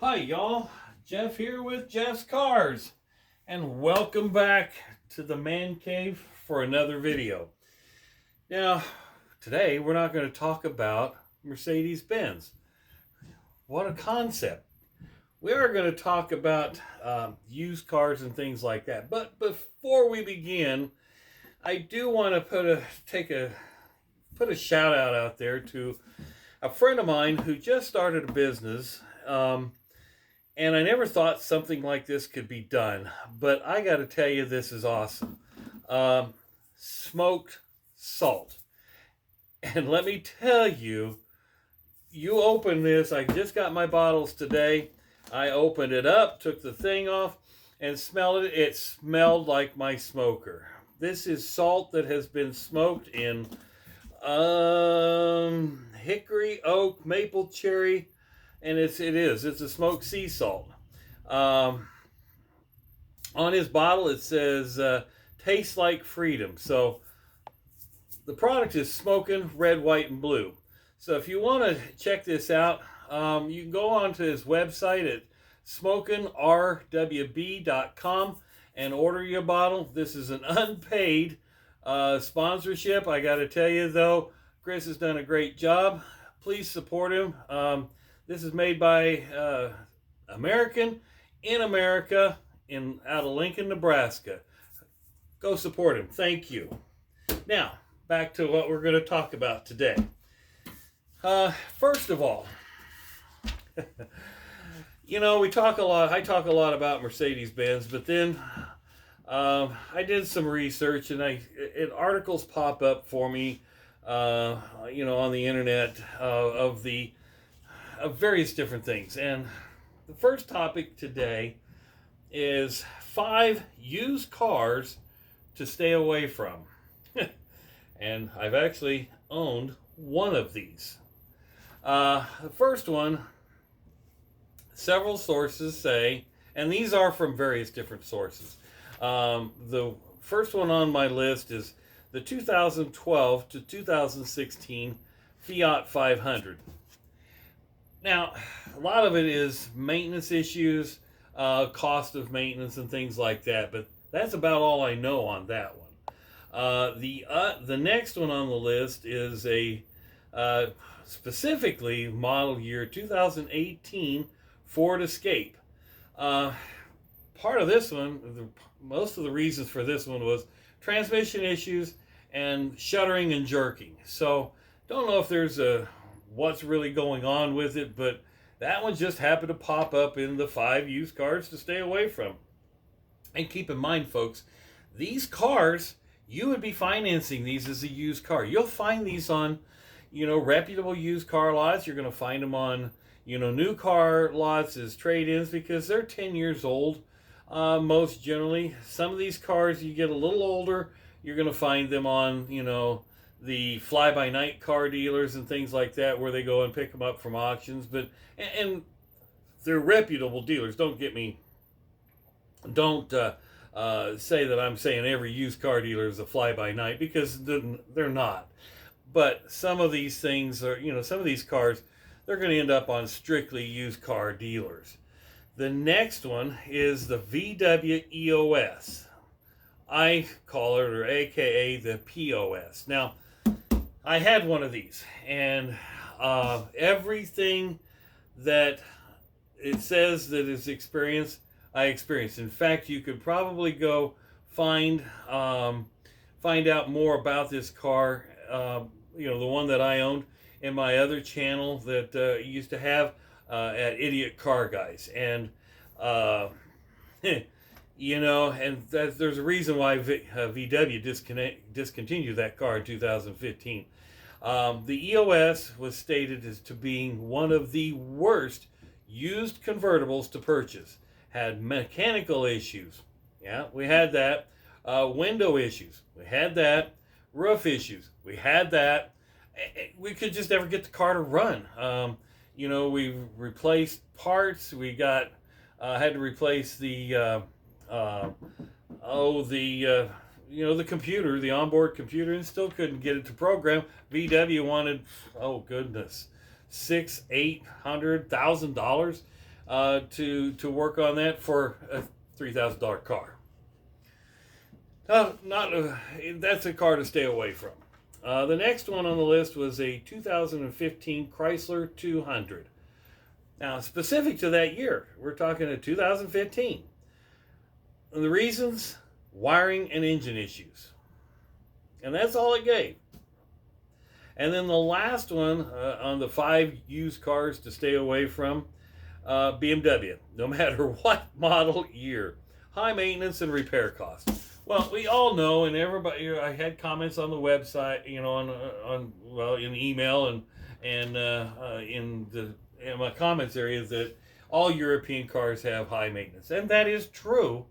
Hi y'all, Jeff here with Jeff's Cars, and welcome back to the Man Cave for another video. Now, today we're not going to talk about Mercedes-Benz. What a concept. We are going to talk about used cars and things like that. But before we begin, I do want to put a shout out there to a friend of mine who just started a business. And I never thought something like this could be done, but I got to tell you, this is awesome. Smoked salt. And let me tell you, you open this, I just got my bottles today. I opened it up, took the thing off, and smelled it. It smelled like my smoker. This is salt that has been smoked in hickory, oak, maple, cherry, and it's a smoked sea salt. On his bottle it says tastes like freedom. So the product is smoking red, white, and blue. So if you want to check this out, you can go on to his website at smokingrwb.com and order your bottle. This is an unpaid sponsorship. I got to tell you though, Chris has done a great job. Please support him. This is made by American in America out of Lincoln, Nebraska. Go support him. Thank you. Now, back to what we're going to talk about today. First of all, we talk a lot. I talk a lot about Mercedes-Benz, but then I did some research, and articles pop up for me, on the internet of various different things. And the first topic today is 5 used cars to stay away from. And I've actually owned one of these. The first one, several sources say, and these are from various different sources. The first one on my list is the 2012 to 2016 Fiat 500. Now, a lot of it is maintenance issues, cost of maintenance and things like that, but that's about all I know on that one. The next one on the list is a specifically model year 2018 Ford Escape. Part of this one, most of the reasons for this one was transmission issues and shuddering and jerking. So, don't know if there's what's really going on with it, but that one just happened to pop up in the 5 used cars to stay away from. And keep in mind, folks, these cars, you would be financing these as a used car. You'll find these on, reputable used car lots. You're going to find them on, new car lots as trade-ins because they're 10 years old, most generally. Some of these cars, you get a little older, you're going to find them on, the fly-by-night car dealers and things like that, where they go and pick them up from auctions. But and they're reputable dealers. Don't say that I'm saying every used car dealer is a fly-by-night, because they're not. But some of these things are, some of these cars, they're going to end up on strictly used car dealers. The next one is the VW EOS. I call it, or AKA the POS. Now, I had one of these, and everything that it says that is experienced, I experienced. In fact, you could probably go find out more about this car, the one that I owned, in my other channel that I used to have at Idiot Car Guys. And and there's a reason why VW discontinued that car in 2015. The EOS was stated as to being one of the worst used convertibles to purchase. Had mechanical issues. Yeah, we had that. Window issues. We had that. Roof issues. We had that. We could just never get the car to run. We replaced parts. We had to replace the the computer, the onboard computer, and still couldn't get it to program. VW wanted, oh goodness, $600,000-$800,000 to work on that for a $3,000 car. That's a car to stay away from. The next one on the list was a 2015 Chrysler 200. Now, specific to that year, we're talking a 2015. And the reasons, wiring and engine issues. And that's all it gave. And then the last one on the 5 used cars to stay away from, BMW, no matter what model year. High maintenance and repair costs. Well, we all know, and everybody, I had comments on the website, in email and in my comments area that all European cars have high maintenance, and that is true.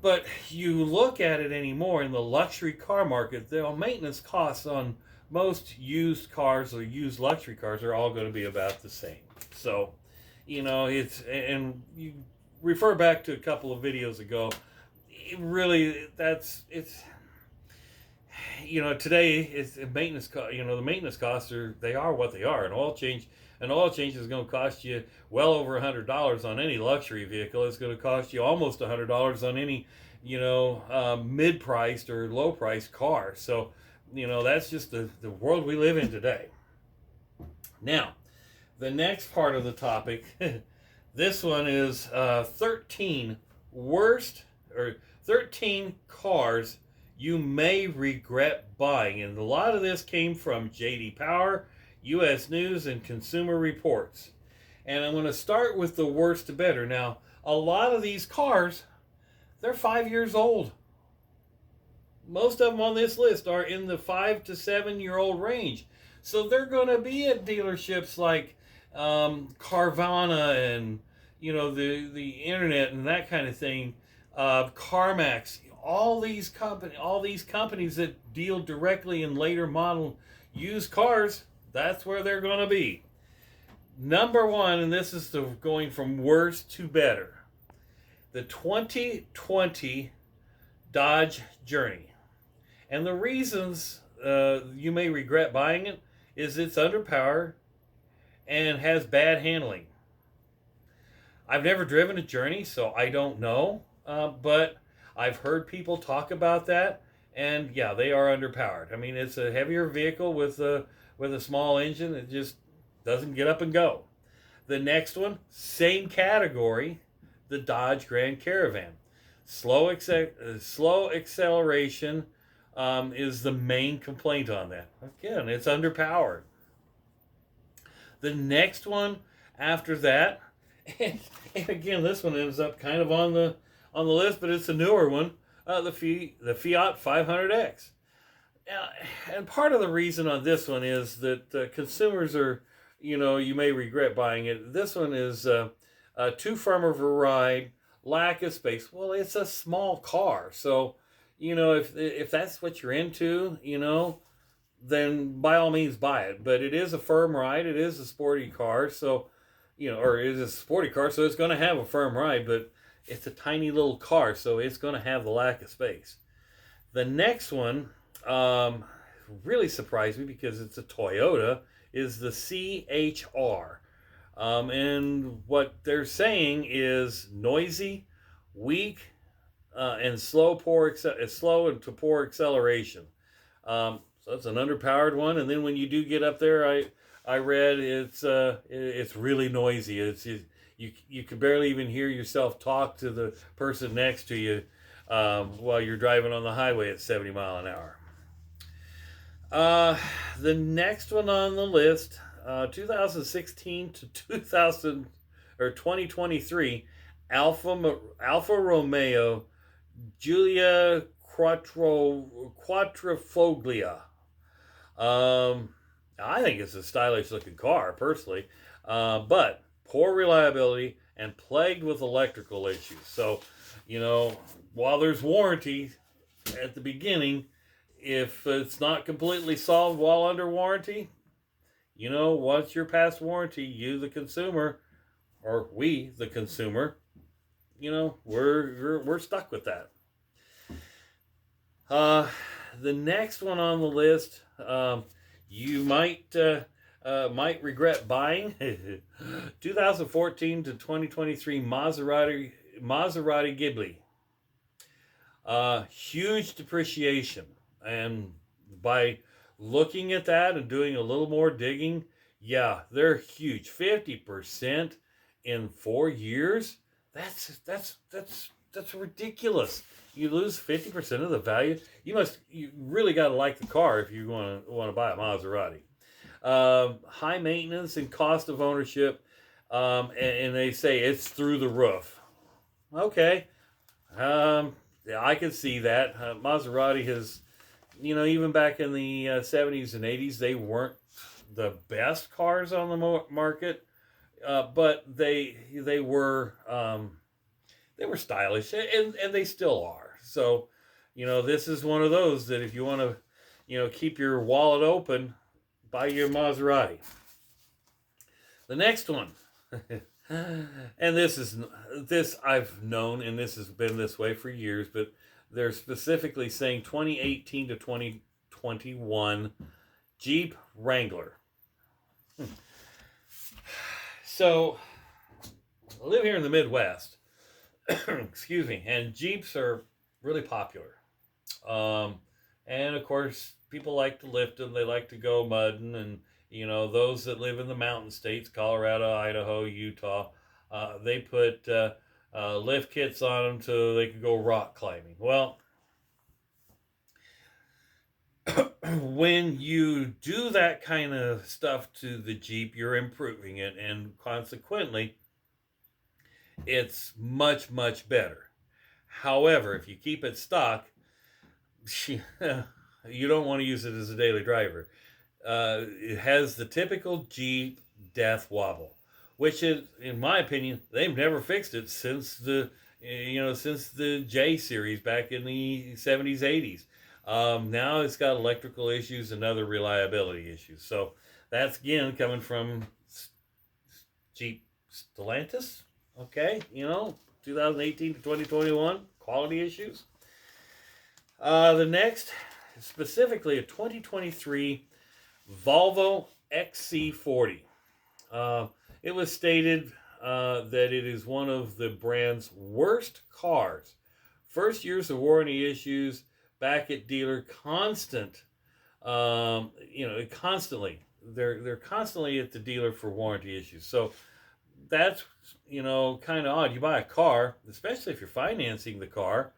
But you look at it anymore in the luxury car market, the maintenance costs on most used cars or used luxury cars are all going to be about the same. So, and you refer back to a couple of videos ago. Today it's maintenance cost. The maintenance costs are what they are. An oil change is going to cost you well over $100 on any luxury vehicle. It's going to cost you almost $100 on any mid-priced or low-priced car. So that's just the world we live in today. Now, the next part of the topic, this one is 13 cars you may regret buying. And a lot of this came from J.D. Power, U.S. News, and Consumer Reports. And I'm going to start with the worst to better. Now, a lot of these cars, they're 5 years old. Most of them on this list are in the 5 to 7 year old range. So they're going to be at dealerships like Carvana and, the internet and that kind of thing. CarMax, all these companies that deal directly in later model used cars, that's where they're going to be. Number one, and this is going from worst to better, the 2020 Dodge Journey. And the reasons you may regret buying it is it's underpowered and has bad handling. I've never driven a Journey, so I don't know. But I've heard people talk about that, and yeah, they are underpowered. I mean, it's a heavier vehicle with a small engine. It just doesn't get up and go. The next one, same category, the Dodge Grand Caravan. Slow acceleration is the main complaint on that. Again, it's underpowered. The next one after that, and again, this one ends up kind of on the list, but it's a newer one, the Fiat 500X. And part of the reason on this one is that consumers are, you may regret buying it. This one is too firm of a ride, lack of space. Well, it's a small car, so if that's what you're into, then by all means buy it. But it is a firm ride. It is a sporty car, so or it is a sporty car, so it's going to have a firm ride, but it's a tiny little car, so it's going to have the lack of space. The next one really surprised me because it's a Toyota, is the CHR. And what they're saying is noisy, weak, and slow and to poor acceleration. So it's an underpowered one. And then when you do get up there, I read it's really noisy. You can barely even hear yourself talk to the person next to you while you're driving on the highway at 70 miles an hour. The next one on the list, 2016 to 2023, Alfa Romeo Giulia Quattrofoglia. I think it's a stylish looking car personally, but poor reliability and plagued with electrical issues. So, while there's warranty at the beginning, if it's not completely solved while under warranty, once you're past warranty, you the consumer, or we the consumer, we're stuck with that. The next one on the list, you might might regret buying. 2014 to 2023 Maserati Ghibli. Huge depreciation. And by looking at that and doing a little more digging, yeah, they're huge. 50% in 4 years. That's ridiculous. You lose 50% of the value. You really got to like the car if you want to buy a Maserati. High maintenance and cost of ownership, and they say it's through the roof. Okay, yeah, I can see that. Maserati has, even back in the 70s and 80s, they weren't the best cars on the market, but they were stylish, and they still are. So, this is one of those that if you want to, keep your wallet open, buy your Maserati. The next one, and this I've known, and this has been this way for years, but they're specifically saying 2018 to 2021 Jeep Wrangler. So, I live here in the Midwest. Excuse me, and Jeeps are really popular. And of course, people like to lift them. They like to go mudding, and those that live in the mountain states, Colorado, Idaho, Utah, they put lift kits on them so they can go rock climbing. Well, when you do that kind of stuff to the Jeep, you're improving it, and consequently, it's much, much better. However, if you keep it stock, you don't want to use it as a daily driver. It has the typical Jeep death wobble, which is, in my opinion, they've never fixed it since the J series back in the 70s, 80s. Now it's got electrical issues and other reliability issues. So that's again coming from Jeep Stellantis. Okay, 2018 to 2021 quality issues. The next, specifically a 2023 Volvo XC40. It was stated that it is one of the brand's worst cars. First years of warranty issues, back at dealer, constant. Constantly. They're constantly at the dealer for warranty issues. So that's kind of odd. You buy a car, especially if you're financing the car,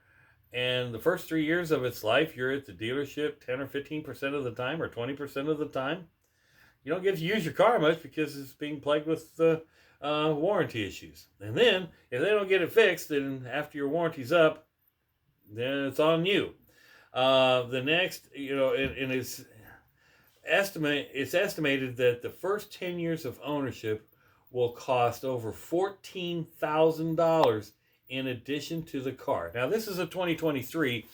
and the first 3 years of its life, you're at the dealership 10 or 15% of the time, or 20% of the time. You don't get to use your car much because it's being plagued with warranty issues. And then, if they don't get it fixed, then after your warranty's up, then it's on you. The next, and it's estimated that the first 10 years of ownership will cost over $14,000 in addition to the car. Now, this is a 2023,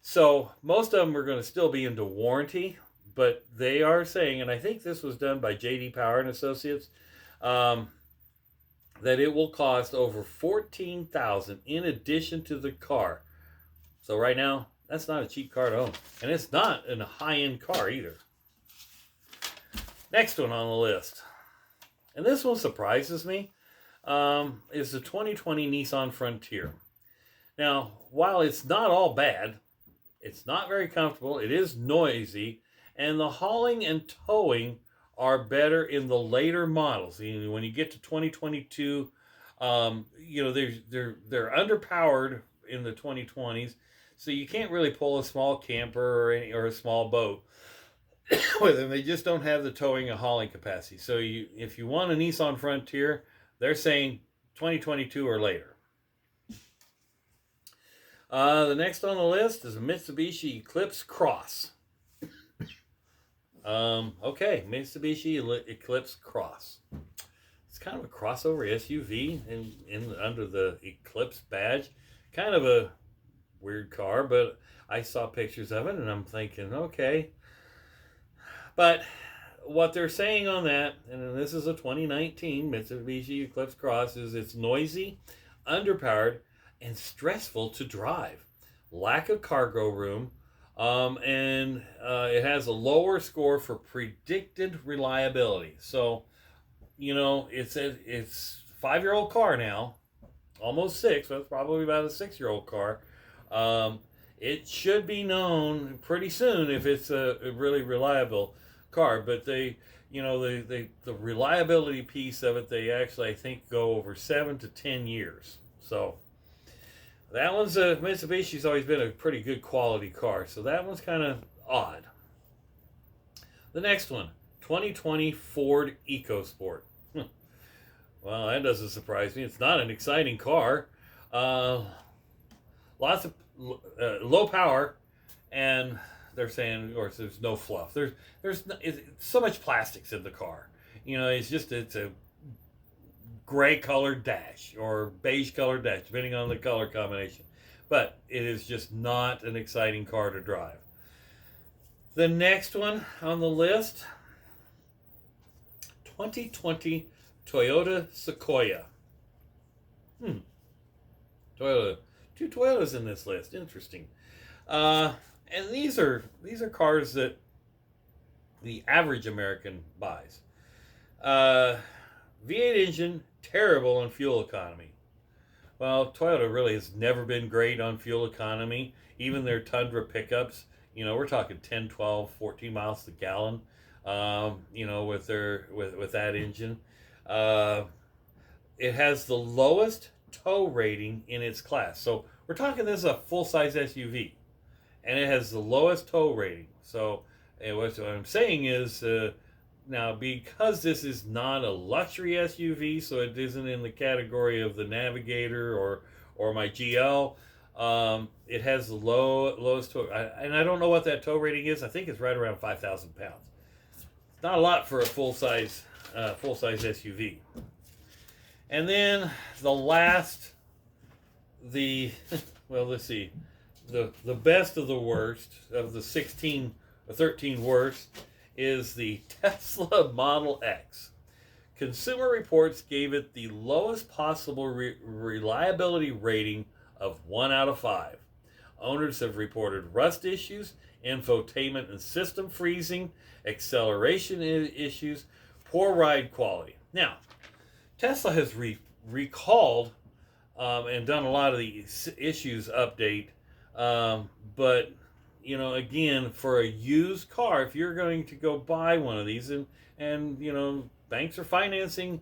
so most of them are going to still be into warranty, but they are saying, and I think this was done by J.D. Power and Associates, that it will cost over $14,000 in addition to the car. So right now, that's not a cheap car to own, and it's not a high-end car either. Next one on the list, and this one surprises me, is the 2020 Nissan Frontier. Now, while it's not all bad, it's not very comfortable, it is noisy, and the hauling and towing are better in the later models. When you get to 2022, they're underpowered in the 2020s, so you can't really pull a small camper or a small boat with them. They just don't have the towing and hauling capacity. So if you want a Nissan Frontier, they're saying 2022 or later. The next on the list is a Mitsubishi Eclipse Cross. Mitsubishi Eclipse Cross. It's kind of a crossover SUV under the Eclipse badge. Kind of a weird car, but I saw pictures of it and I'm thinking, okay. But what they're saying on that, and this is a 2019 Mitsubishi Eclipse Cross, is it's noisy, underpowered, and stressful to drive. Lack of cargo room, and it has a lower score for predicted reliability. So, it's a 5-year-old car now, almost 6, but it's probably about a 6-year-old car. It should be known pretty soon if it's a really reliable car. But the reliability piece of it, they actually, I think, go over 7 to 10 years. So that one's Mitsubishi's always been a pretty good quality car. So that one's kind of odd. The next one, 2020 Ford EcoSport. Well, that doesn't surprise me. It's not an exciting car. Lots of low power, and they're saying, of course, there's no fluff. There's so much plastics in the car. It's a gray colored dash or beige colored dash, depending on the color combination. But it is just not an exciting car to drive. The next one on the list, 2020 Toyota Sequoia. Toyota. 2 Toyotas in this list. Interesting. And these are cars that the average American buys. V8 engine, terrible on fuel economy. Well, Toyota really has never been great on fuel economy. Even their Tundra pickups, we're talking 10, 12, 14 miles to the gallon, with that engine. It has the lowest tow rating in its class. So we're talking, this is a full-size SUV, and it has the lowest tow rating. So what I'm saying is, now because this is not a luxury SUV, so it isn't in the category of the Navigator or my GL, it has the lowest tow, and I don't know what that tow rating is. I think it's right around 5,000 pounds. It's not a lot for a full-size SUV. And then the last, let's see, the best of the worst of the 16 or 13 worst is the Tesla Model X. Consumer Reports gave it the lowest possible reliability rating of 1 out of 5. Owners have reported rust issues, infotainment and system freezing, acceleration issues, poor ride quality. Now, Tesla has recalled and done a lot of the issues update, but again, for a used car, if you're going to go buy one of these, and banks are financing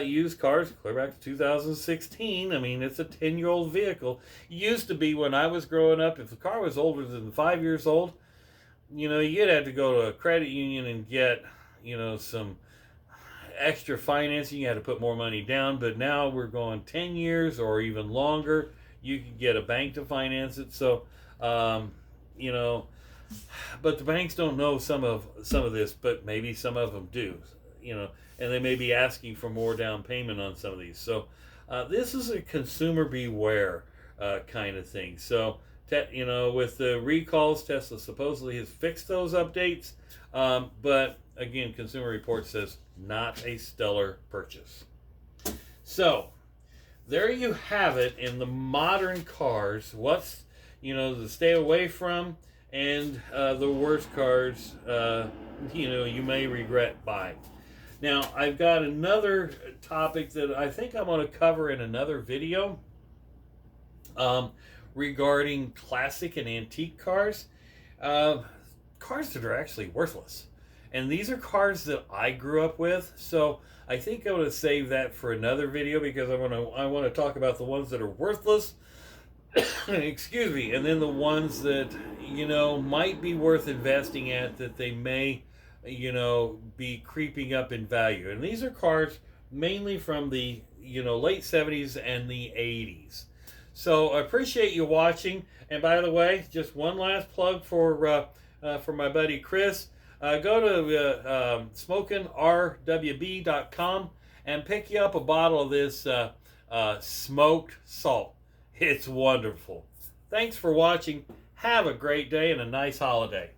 used cars clear back to 2016. I mean, it's a 10-year-old vehicle. It used to be, when I was growing up, if the car was older than 5 years old, you'd have to go to a credit union and get some extra financing. You had to put more money down. But now we're going 10 years or even longer. You can get a bank to finance it. So but the banks don't know some of this, but maybe some of them do, and they may be asking for more down payment on some of these. So this is a consumer beware kind of thing. So with the recalls, Tesla supposedly has fixed those updates, but again, Consumer Reports says not a stellar purchase. So there you have it in the modern cars. What's to stay away from, and the worst cars you may regret buying. Now, I've got another topic that I think I'm going to cover in another video regarding classic and antique cars. Cars that are actually worthless. And these are cars that I grew up with, so I think I'm going to save that for another video, because I want to talk about the ones that are worthless, excuse me, and then the ones that might be worth investing at, that they may be creeping up in value. And these are cars mainly from the late 70s and the 80s. So I appreciate you watching. And by the way, just one last plug for my buddy Chris. Go to smokingrwb.com and pick you up a bottle of this smoked salt. It's wonderful. Thanks for watching. Have a great day and a nice holiday.